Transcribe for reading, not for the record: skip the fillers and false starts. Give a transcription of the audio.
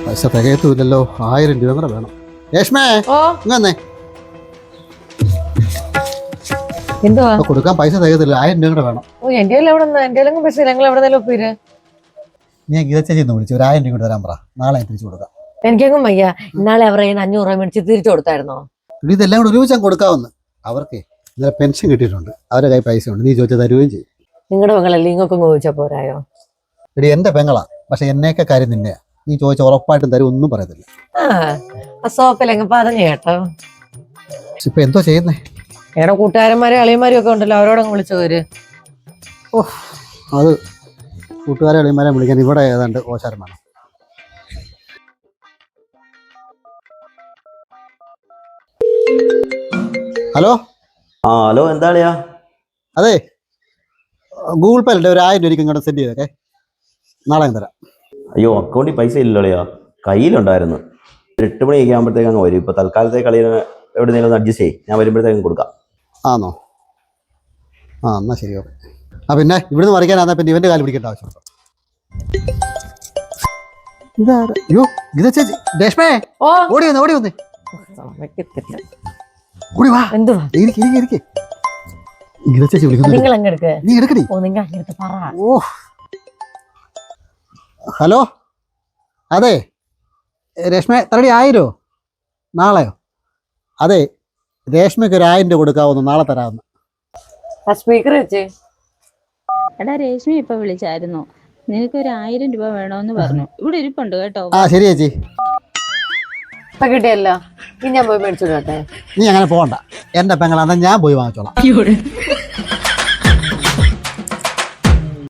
പൈസ തികയത്തൂല്ലല്ലോ. 1000 രൂപ കൂടെ വേണം. രേഷ്മേ ഇങ്ങന്നേ. എന്തുവാ കൊടുക്കാൻ പൈസ തികയത്തില്ല. 1000 രൂപ കൂടെ വേണം. നീ ഗീതച്ചേച്ചി ഒന്ന് വിളിച്ചു 1000 രൂപ കൂടെ തരാൻ പറ. നാളെ തിരിച്ചു കൊടുക്കാം. എനിക്കെങ്ങും വയ്യ. ഇന്നാളെ അവരെ 500 രൂപ മേടിച്ച് തിരിച്ചു കൊടുത്തായിരുന്നോ? ഇതെല്ലാം കൂടെ ഒരുമിച്ച് കൊടുക്കാവുന്ന. അവർക്ക് ഇന്നലെ പെൻഷൻ കിട്ടിയിട്ടുണ്ട്. അവരുടെ കൈ പൈസ ഉണ്ട്. നീ ചോദിച്ചാൽ തരുകയും ചെയ്യും. നിങ്ങളുടെ പെങ്ങളല്ലേ ഇങ്ങൊക്കെ ചോദിച്ചാൽ പോരായോ? എടി എന്റെ പെങ്ങളാ, പക്ഷെ എന്നേക്കെ കാര്യം നിന്നെയാ. നീ ചോദിച്ച ഉറപ്പായിട്ടും തരും. ഒന്നും പറയത്തില്ല. ആ സോപ്പിലെങ്ങ് പറഞ്ഞു കേട്ടോ. ഇപ്പൊ എന്തോ ചെയ്യുന്നേ? എവിടെ കൂട്ടുകാരന്മാരും അളിയന്മാരും ഒക്കെ ഉണ്ടല്ലോ, അവരോടങ്ങ് വിളിച്ചു പോര്. അത് കൂട്ടുകാരെ അളിയന്മാരെ വിളിക്കാൻ ഇവിടെ ഏതാണ്ട് ഓശാരം വേണം. ഹലോ. ഹലോ, എന്താളിയാ? അതെ, ഗൂഗിൾ പേ അല്ലേ ഒരു 1000 രൂപയ്ക്ക് ഇങ്ങോട്ട് സെൻഡ് ചെയ്തേക്കെ. നാളെ ഞാൻ തരാം. അയ്യോ, അക്കൗണ്ടിൽ പൈസ ഇല്ലളിയാ. കയ്യിലുണ്ടായിരുന്നു. 8 മണിയൊക്കെ ആകുമ്പോഴത്തേക്ക് അങ്ങ് വരും. ഇപ്പോൾ തൽക്കാലത്തെ കളിയിൽ എവിടെയെങ്കിലും ഒന്ന് അഡ്ജസ്റ്റ് ചെയ്യും. ഞാൻ വരുമ്പോഴത്തേക്കും കൊടുക്കാം. ആണോ? എന്നാൽ ശരി, ഓക്കെ. പിന്നെ ഇവിടുന്ന് മറിക്കാനാ പിന്നെ ഇവൻ്റെ കാല് പിടിക്കേണ്ട ആവശ്യമുണ്ടോ? അയ്യോ ഗീത ചേച്ചി, രേഷ്മേ ഓടി വന്നേ, ഓടി വന്നേ, ഓടി വാ. എന്തുവാ ഇരിക്കെ. ഗീത ചേച്ചി വിളിക്കുന്നു. നീ എടുക്കടി. ഓ ഹലോ. അതെ രേഷ്മ, തരടി 1000 നാളെയോ? അതെ, രേഷ്മയ്ക്ക് ഒരു 1000 രൂപ കൊടുക്കാവുന്നു. നാളെ തരാമെന്ന്. സ്പീക്കർ വെച്ചേ. എടാ, രേഷ്മ ഇപ്പൊ വിളിച്ചായിരുന്നു. നിനക്ക് ഒരു 1000 രൂപ വേണോന്ന് പറഞ്ഞു. ഇവിടെ ഇരിപ്പുണ്ട് കേട്ടോ. ശരി ചേച്ചി. കിട്ടിയല്ലോ. ഇനി ഞാൻ പോയി മേടിച്ചു കേട്ടെ. നീ അങ്ങനെ പോകണ്ട. എന്റെ പെങ്ങളാന്ന് ഞാൻ പോയി വാങ്ങിച്ചോളാം.